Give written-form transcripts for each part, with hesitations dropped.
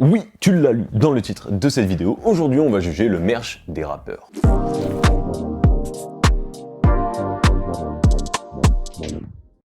Oui, tu l'as lu dans le titre de cette vidéo, aujourd'hui on va juger le merch des rappeurs.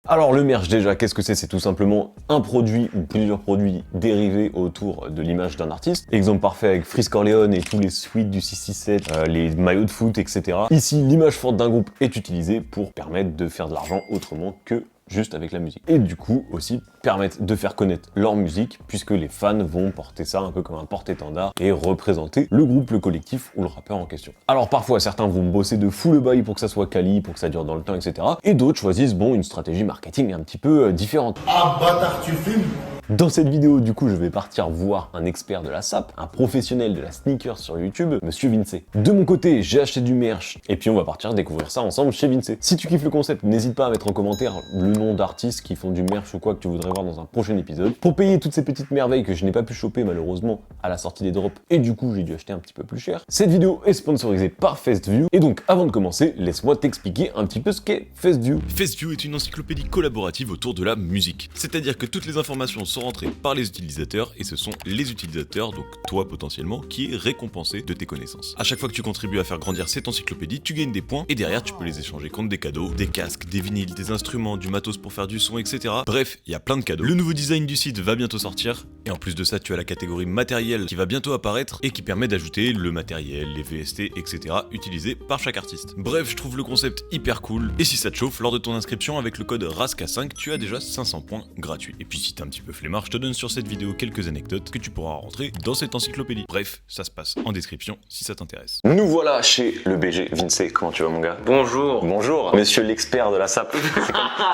Alors le merch déjà, qu'est-ce que c'est? C'est tout simplement un produit ou plusieurs produits dérivés autour de l'image d'un artiste. Exemple parfait avec Freeze Corleone et tous les suites du 667, les maillots de foot, etc. Ici, l'image forte d'un groupe est utilisée pour permettre de faire de l'argent autrement que juste avec la musique. Et du coup aussi permettre de faire connaître leur musique puisque les fans vont porter ça un peu comme un porte-étendard et représenter le groupe, le collectif ou le rappeur en question. Alors parfois certains vont bosser de fou le bail pour que ça soit quali, pour que ça dure dans le temps, etc. Et d'autres choisissent une stratégie marketing un petit peu différente. Ah bâtard, tu fumes? Dans cette vidéo, du coup, je vais partir voir un expert de la SAP, un professionnel de la sneaker sur YouTube, Monsieur Vince. De mon côté, j'ai acheté du merch, et puis on va partir découvrir ça ensemble chez Vince. Si tu kiffes le concept, n'hésite pas à mettre en commentaire le nom d'artistes qui font du merch ou quoi que tu voudrais voir dans un prochain épisode. Pour payer toutes ces petites merveilles que je n'ai pas pu choper malheureusement à la sortie des drops, et du coup j'ai dû acheter un petit peu plus cher. Cette vidéo est sponsorisée par FestView, et donc avant de commencer, laisse-moi t'expliquer un petit peu ce qu'est FestView. FestView est une encyclopédie collaborative autour de la musique. C'est-à-dire que toutes les informations sont rentrées par les utilisateurs et ce sont les utilisateurs, donc toi potentiellement, qui est récompensé de tes connaissances. À chaque fois que tu contribues à faire grandir cette encyclopédie, tu gagnes des points et derrière tu peux les échanger contre des cadeaux, des casques, des vinyles, des instruments, du matos pour faire du son, etc. Bref, il y a plein de cadeaux. Le nouveau design du site va bientôt sortir et en plus de ça, tu as la catégorie matériel qui va bientôt apparaître et qui permet d'ajouter le matériel, les VST, etc. utilisés par chaque artiste. Bref, je trouve le concept hyper cool et si ça te chauffe, lors de ton inscription avec le code RASCA5, tu as déjà 500 points gratuits. Et puis si t'es un petit peu flemmard, je te donne sur cette vidéo quelques anecdotes que tu pourras rentrer dans cette encyclopédie. Bref, ça se passe en description si ça t'intéresse. Nous voilà chez le BG. Vince, comment tu vas mon gars? Bonjour. Bonjour, monsieur l'expert de la SAP.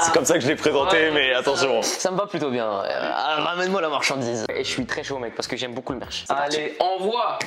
C'est comme ça que je l'ai présenté, Ouais, mais attention. Ça me va plutôt bien. Ramène-moi la marchandise. Et je suis très chaud mec parce que j'aime beaucoup le merch. Allez, envoie.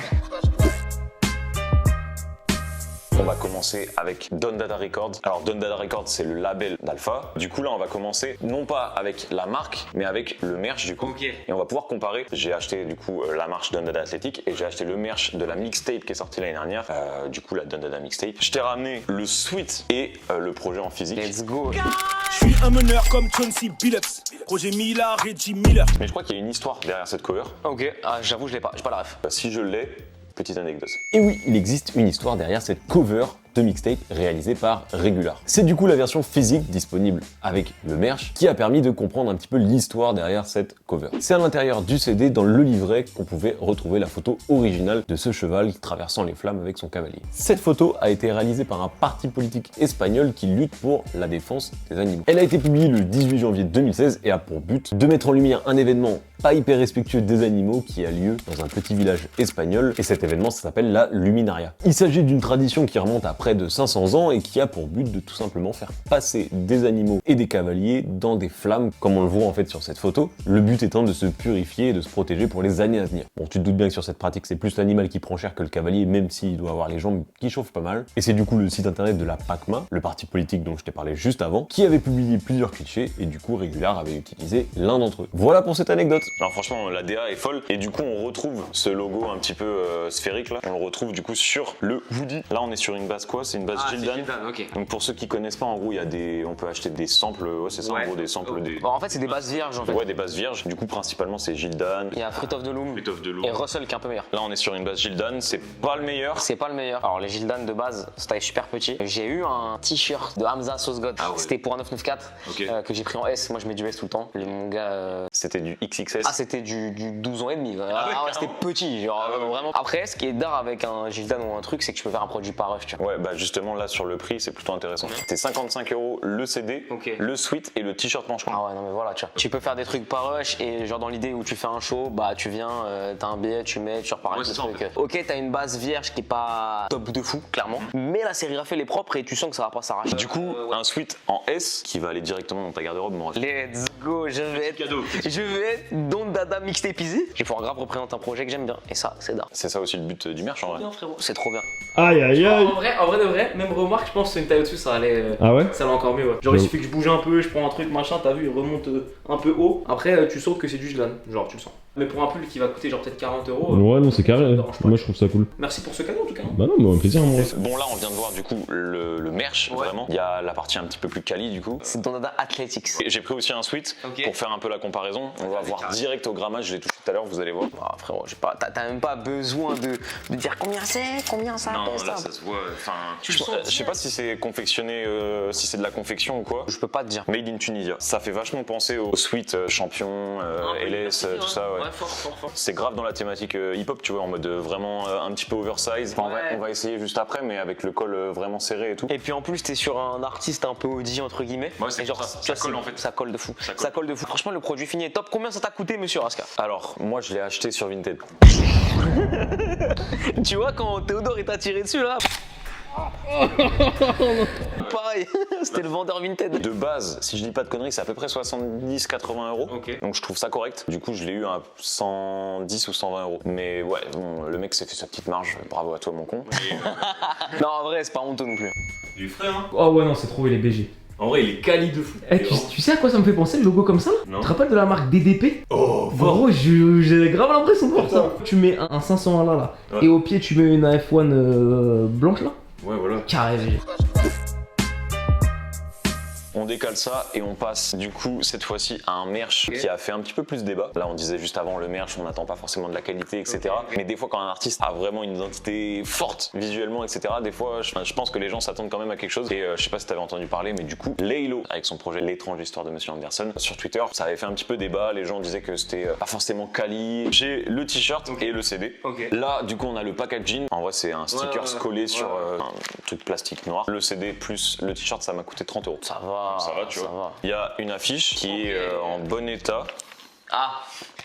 On va commencer avec Don Dada Records. Alors Don Dada Records, c'est le label d'Alpha. Du coup là, on va commencer non pas avec la marque, mais avec le merch du coup. Ok. Et on va pouvoir comparer. J'ai acheté du coup la marque Don Dada Athletic et j'ai acheté le merch de la mixtape qui est sortie l'année dernière. Du coup la Don Dada mixtape. Je t'ai ramené le suite et le projet en physique. Let's go. Je suis un meneur comme Chauncey Billups, Roger Miller, Reggie Miller. Mais je crois qu'il y a une histoire derrière cette cover. Ok. Ah, j'avoue, je l'ai pas. J'ai pas la ref. Si je l'ai, petite anecdote. Et oui, il existe une histoire derrière cette cover de mixtape réalisée par Regular. C'est du coup la version physique disponible avec le merch qui a permis de comprendre un petit peu l'histoire derrière cette cover. C'est à l'intérieur du CD, dans le livret, qu'on pouvait retrouver la photo originale de ce cheval traversant les flammes avec son cavalier. Cette photo a été réalisée par un parti politique espagnol qui lutte pour la défense des animaux. Elle a été publiée le 18 janvier 2016 et a pour but de mettre en lumière un événement pas hyper respectueux des animaux qui a lieu dans un petit village espagnol et cet événement ça s'appelle la Luminaria. Il s'agit d'une tradition qui remonte à près de 500 ans et qui a pour but de tout simplement faire passer des animaux et des cavaliers dans des flammes comme on le voit en fait sur cette photo, le but étant de se purifier et de se protéger pour les années à venir. Bon, tu te doutes bien que sur cette pratique c'est plus l'animal qui prend cher que le cavalier même s'il doit avoir les jambes qui chauffent pas mal et c'est du coup le site internet de la PACMA, le parti politique dont je t'ai parlé juste avant, qui avait publié plusieurs clichés et du coup Regular avait utilisé l'un d'entre eux. Voilà pour cette anecdote. Alors franchement la DA est folle et du coup on retrouve ce logo un petit peu sphérique là, on le retrouve du coup sur le hoodie. Là on est sur une base quoi? C'est une base Gildan. Ok. Donc pour ceux qui connaissent pas, en gros il y a on peut acheter des samples, ouais c'est ça en gros des samples des... Bon, en fait c'est des bases vierges en fait. Ouais des bases vierges, du coup principalement c'est Gildan. Il y a Fruit of the Loom et Russell qui est un peu meilleur. Là on est sur une base Gildan, c'est pas le meilleur. C'est pas le meilleur. Alors les Gildan de base, c'était super petit. J'ai eu un t-shirt de Hamza Sauce God. C'était pour un 994 que j'ai pris en S. Moi je mets du S tout le temps. Mon gars. C'était du XXS. Ah c'était du 12 ans et demi. Ah ouais, c'était petit, genre vraiment. Après ce qui est d'art avec un Gildan ou un truc, c'est que je peux faire un produit par rush, tu vois. Ouais bah justement là sur le prix c'est plutôt intéressant. C'est 55 € le CD, le suite et le t-shirt manche. Ah ouais non mais voilà tu vois. Tu peux faire des trucs par rush et genre dans l'idée où tu fais un show, bah tu viens, t'as un billet, tu mets, tu repars avec le truc. Ok t'as une base vierge qui est pas top de fou clairement, mais la sérigraphie elle est propre et tu sens que ça va pas s'arracher. Du coup un suite en S qui va aller directement dans ta garde-robe. Let's go, je vais être Don Dada mixtapeisé. Je vais pouvoir grave représenter un projet que j'aime bien et ça c'est d'art. C'est ça aussi le but du merch en vrai. C'est trop bien. Aïe aïe aïe. En vrai de vrai, même remarque, je pense que c'est une taille au-dessus, ça allait. Ah ouais? Ça va encore mieux, ouais. Genre, il suffit que je bouge un peu, je prends un truc, machin, t'as vu, il remonte un peu haut. Après, tu sens que c'est du Gildan, genre, tu le sens. Mais pour un pull qui va coûter genre peut-être 40 euros. Ouais, non, c'est carré. ça me dérange pas. Moi, je trouve ça cool. Merci pour ce cadeau en tout cas. Bah non, mais plaisir, moi. Bon, là, on vient de voir du coup le merch, Ouais. vraiment. Il y a la partie un petit peu plus quali du coup. C'est Donada Athletics. Et j'ai pris aussi un sweat Ok. pour faire un peu la comparaison. On va voir carré. direct au grammage, je l'ai touché tout à l'heure, vous allez voir. Ah, frérot, j'ai pas, t'as même pas besoin de dire combien c'est, combien ça pèse. Ça. se voit. Enfin, Tu le sens je sais pas si c'est confectionné, si c'est de la confection ou quoi. Je peux pas te dire. Made in Tunisia. Ça fait vachement penser au sweat champion, LS, tout ça. Ouais. Fort. C'est grave dans la thématique hip-hop, tu vois, en mode vraiment un petit peu oversize. Enfin, Ouais. on va essayer juste après, mais avec le col vraiment serré et tout. Et puis en plus, t'es sur un artiste un peu Audi entre guillemets. Ouais, c'est Et genre, pour ça. tu vois, Ça colle, c'est- en fait. Ça colle de fou. Ça Ça colle. colle de fou. Franchement, le produit fini est top. Combien ça t'a coûté, monsieur Raska? Alors, moi, je l'ai acheté sur Vinted. Tu vois, quand Théodore il t'a tiré dessus là. Pareil, c'était le vendeur Vinted. De base, si je dis pas de conneries, c'est à peu près 70-80 euros. Ok. Donc je trouve ça correct. Du coup, je l'ai eu à 110 ou 120 euros. Mais ouais, bon, le mec s'est fait sa petite marge. Bravo à toi, mon con. Non, en vrai, c'est pas honteux non plus. Du frais, hein. Oh ouais, non, c'est trop, il est BG. En vrai, il est quali de fou. Eh, tu sais à quoi ça me fait penser le logo comme ça là? Non. Tu te rappelles de la marque DDP? Oh, fort. Gros, j'ai grave l'impression de voir ça. Tu mets un 501 là, Ouais. et au pied tu mets une AF1 blanche là. Ouais, voilà. Carré BG. On décale ça et on passe du coup cette fois-ci à un merch qui a fait un petit peu plus débat. Là on disait juste avant le merch, on n'attend pas forcément de la qualité, etc. Mais des fois quand un artiste a vraiment une identité forte visuellement, etc. Des fois je pense que les gens s'attendent quand même à quelque chose. Et je sais pas si t'avais entendu parler, mais du coup Laylo avec son projet L'étrange histoire de Monsieur Anderson sur Twitter, ça avait fait un petit peu débat. Les gens disaient que c'était pas forcément quali. J'ai le t-shirt et le CD. Ok. Là du coup on a le packaging. En vrai c'est un sticker ouais. collé sur un truc plastique noir. Le CD plus le t-shirt ça m'a coûté 30 euros. Ça va. Ça va, tu vois. Il y a une affiche qui est en bon état. Ah,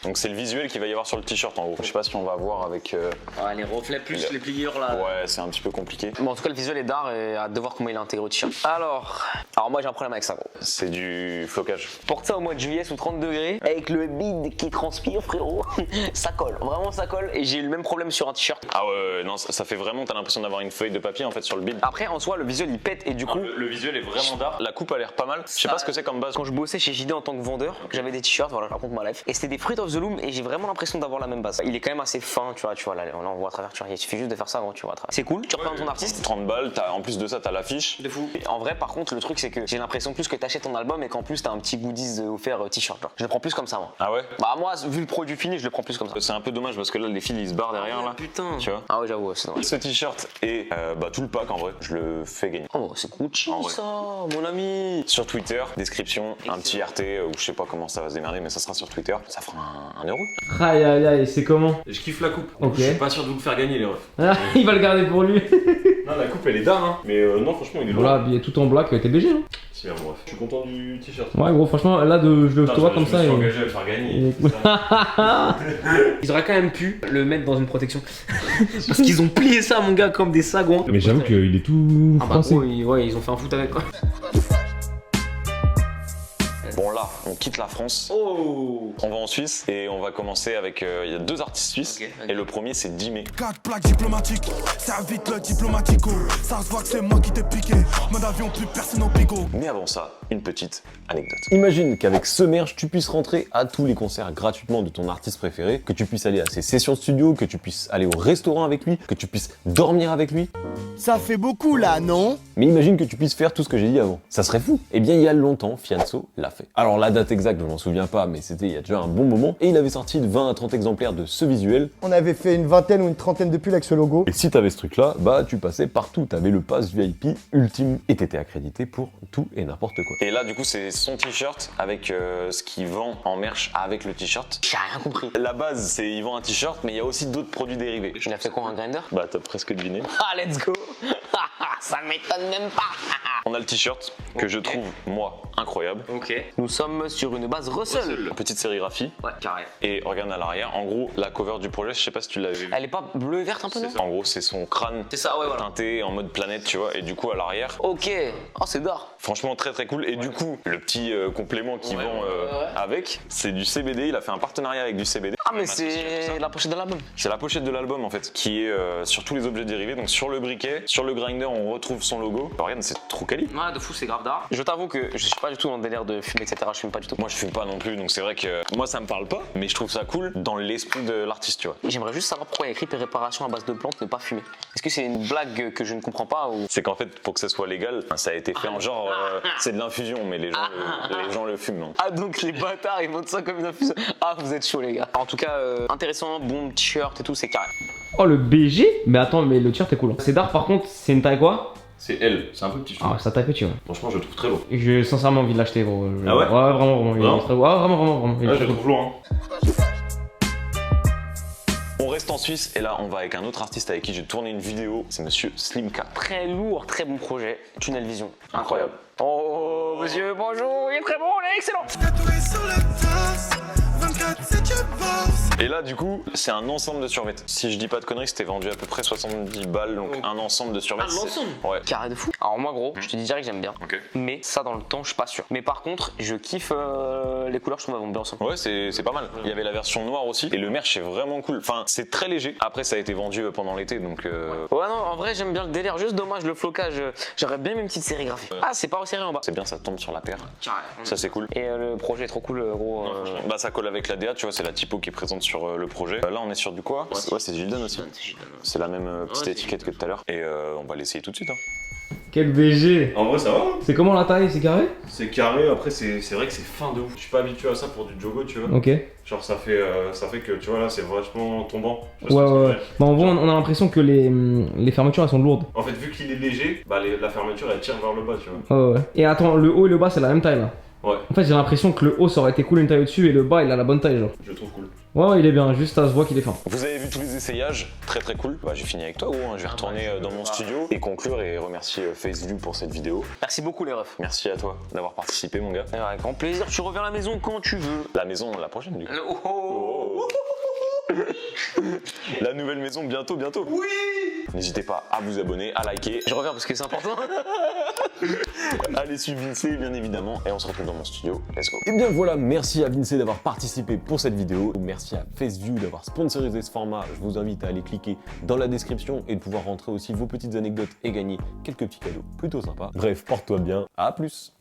Donc c'est le visuel qu'il va y avoir sur le t-shirt en gros. Je sais pas si on va voir avec. ouais, les reflets plus les pliures là. Ouais, c'est un petit peu compliqué. Bon, en tout cas, le visuel est d'art et hâte de voir comment il est intégré au t-shirt. Alors moi j'ai un problème avec ça, gros. C'est du flocage. Porte ça au mois de juillet sous 30 degrés avec le bide qui transpire, frérot. Ça colle, vraiment ça colle. Et j'ai eu le même problème sur un t-shirt. Ah ouais, non, ça fait vraiment. T'as l'impression d'avoir une feuille de papier en fait sur le bid. Après, en soi, le visuel il pète et du coup. Le visuel est vraiment d'art. La coupe a l'air pas mal. Je sais pas ce que c'est comme base. Quand je bossais chez JD en tant que vendeur, j'avais des t-shirts, voilà, je raconte ma life. Et c'était des Fruit of the Loom et j'ai vraiment l'impression d'avoir la même base. Il est quand même assez fin, tu vois, là on voit à travers, tu vois, il suffit juste de faire ça, gros, tu vois à travers. C'est cool, tu reprends ton artiste. 30 balles, en plus de ça, t'as l'affiche. De fou. Et en vrai, par contre, le truc c'est que j'ai l'impression plus que t'achètes ton album et qu'en plus t'as un petit goodies offert t-shirt. Genre. Je le prends plus comme ça, moi. Ah ouais. Bah, moi, vu le produit fini, je le prends plus comme ça. C'est un peu dommage parce que là, les fils ils se barrent derrière là. Putain. Tu vois. Ah ouais, j'avoue, c'est dommage. Ce t-shirt et tout le pack en vrai, je le fais gagner. Oh, c'est Gucci En vrai. ça, mon ami. Sur Twitter, description, un petit RT ou je sais pas comment ça va se démerder, mais ça sera sur Twitter. Ça fera un euro. Aïe aïe aïe, c'est comment? Je kiffe la coupe. Ok. Je suis pas sûr de vous le faire gagner, les refs. Ah, il va le garder pour lui. Non, la coupe elle est d'art, hein. Mais non, franchement, il est lourd. Voilà, habillé tout en black, t'es BG hein. Si, bien, bref. Je suis content du t-shirt. Ouais gros, franchement là je le Putain, vois je comme me ça. suis et- engagé à le faire gagner. il est cool. Ils auraient quand même pu le mettre dans une protection. Parce qu'ils ont plié ça, mon gars, comme des sagouins. Mais j'avoue qu'il est tout Ah bah français. gros, ils ont fait un foot avec quoi. Bon là, on quitte la France, Oh. on va en Suisse et on va commencer avec, il y a deux artistes suisses Ok. et le premier c'est Dimé. 4 plaques diplomatiques, ça vite le diplomatico. Ça se voit que c'est moi qui t'ai piqué. Mode avion, plus personne au pico. Mais avant ça, une petite anecdote. Imagine qu'avec ce merch, tu puisses rentrer à tous les concerts gratuitement de ton artiste préféré, que tu puisses aller à ses sessions studio, que tu puisses aller au restaurant avec lui, que tu puisses dormir avec lui. Ça fait beaucoup là, non? Mais imagine que tu puisses faire tout ce que j'ai dit avant. Ça serait fou. Eh bien, il y a longtemps, Fianso l'a fait. Alors, la date exacte, je m'en souviens pas, mais c'était il y a déjà un bon moment. Et il avait sorti de 20 à 30 exemplaires de ce visuel. On avait fait une vingtaine ou une trentaine de pulls avec ce logo. Et si t'avais ce truc-là, bah, tu passais partout. T'avais le pass VIP ultime et t'étais accrédité pour tout et n'importe quoi. Et là, du coup, c'est son t-shirt avec ce qu'il vend en merch avec le t-shirt. J'ai rien compris. La base, c'est il vend un t-shirt, mais il y a aussi d'autres produits dérivés. Il a fait quoi, un grinder? Bah, t'as presque deviné. Ah, let's go. Ça m'étonne même pas. On a le t-shirt que je trouve, moi, incroyable. Ok. Nous sommes sur une base Russell. Petite sérigraphie. Ouais, carré. Et regarde à l'arrière, en gros, la cover du projet, je sais pas si tu l'avais vu. Elle est pas bleu verte un peu, non? En gros, c'est son crâne C'est ça, ouais, voilà. teinté en mode planète, tu vois. Et du coup, à l'arrière, Ok. Oh, c'est d'or. franchement, très très cool. Et du coup, le petit complément qu'il Ouais, vend ouais. avec, c'est du CBD. Il a fait un partenariat avec du CBD. Ah, mais c'est la pochette de l'album. C'est la pochette de l'album en fait, qui est sur tous les objets dérivés. Donc sur le briquet, sur le grinder, on retrouve son logo. Alors, regarde, c'est trop quali. Ouais, de fou, c'est grave d'art. Je t'avoue que je suis pas du tout dans le délire de fumer, etc. Je fume pas du tout. Moi je fume pas non plus, donc c'est vrai que moi ça me parle pas, mais je trouve ça cool dans l'esprit de l'artiste, tu vois. J'aimerais juste savoir pourquoi il y a écrit préparation à base de plantes, ne pas fumer. Est-ce que c'est une blague que je ne comprends pas ou... C'est qu'en fait, pour que ça soit légal, ça a été fait en genre, c'est de l'infusion, mais les gens le fument. Hein. Ah, donc les bâtards, ils montent ça comme une infusion. Ah, vous êtes chaud, les gars. En tout cas, intéressant, bon t-shirt et tout, c'est carré. Oh, le BG. Mais attends, mais le t-shirt est cool. C'est d'art, par contre, c'est une taille quoi? C'est elle, c'est un peu petit. Ah, ça taille petit, ouais. Franchement, je le trouve très beau. J'ai sincèrement envie de l'acheter, gros. Ah ouais? Ouais, vraiment. Il est Vraiment très beau. Ah, vraiment. Il est Ouais, très je le cool. trouve lourd. On reste en Suisse et là on va avec un autre artiste avec qui j'ai tourné une vidéo, c'est monsieur Slimka. Très lourd, très bon projet. Tunnel Vision. Incroyable. Oh, monsieur, bonjour. Il est très bon, il est excellent. Tatoué sur la tasse, 24/7 je bosse. Et là du coup c'est un ensemble de survêtements. Si je dis pas de conneries, c'était vendu à peu près 70 balles, donc un ensemble de survêtements. Ah, l'ensemble? Ouais. Carré de fou. Alors moi gros, je te dis direct que j'aime bien. Ok. Mais ça dans le temps, je suis pas sûr. Mais par contre, je kiffe les couleurs, je trouve elles vont bien ensemble. Ouais, c'est pas mal. Il y avait la version noire aussi et le merch est vraiment cool. Enfin, c'est très léger. Après, ça a été vendu pendant l'été donc. Ouais, non, en vrai, j'aime bien le délire. Juste dommage le flocage. J'aurais bien mis une petite sérigraphie. Ah, c'est pas resserré en bas. C'est bien, ça tombe sur la paire. Carré. Ça, c'est cool. Et le projet est trop cool, gros. Bah, ça colle avec la DA, tu vois, c'est la typo qui est présente sur le projet. Là, on est sur du quoi? Ouais, c'est Gildan aussi. C'est la même petite étiquette que tout à l'heure. Et on va l'essayer tout de suite. Hein. Quel BG. En vrai, ça va. C'est comment la taille? C'est carré? C'est carré, après, c'est vrai que c'est fin de ouf. Je suis pas habitué à ça pour du jogo, tu vois. Ok. Genre, ça fait que, tu vois, là, c'est vachement tombant. Tu Ouais, vois ce que je veux ouais. dire. Bah, en vrai, on a l'impression que les fermetures elles sont lourdes. En fait, vu qu'il est léger, bah, la fermeture, elle tire vers le bas, tu vois. Ouais. Et attends, le haut et le bas c'est la même taille là. Ouais, En fait, j'ai l'impression que le haut ça aurait été cool une taille au-dessus et le bas il a la bonne taille, genre. je le trouve cool. Ouais, il est bien, juste ça se voit qu'il est fin. Vous avez vu tous les essayages, très cool. Bah, j'ai fini avec toi, gros. Hein. Je vais retourner dans mon studio et conclure et remercier FaceView pour cette vidéo. Merci beaucoup, les refs. Merci à toi d'avoir participé, mon gars. Avec grand plaisir. Tu reviens à la maison quand tu veux. La maison, la prochaine, du coup. Oh. La nouvelle maison, bientôt. Oui. N'hésitez pas à vous abonner, à liker. Je reviens parce que c'est important. Allez suivre Vinci, bien évidemment. Et on se retrouve dans mon studio. Let's go. Et bien voilà, merci à Vinci d'avoir participé pour cette vidéo. Merci à FaceView d'avoir sponsorisé ce format. Je vous invite à aller cliquer dans la description et de pouvoir rentrer aussi vos petites anecdotes et gagner quelques petits cadeaux plutôt sympas. Bref, porte-toi bien. À plus.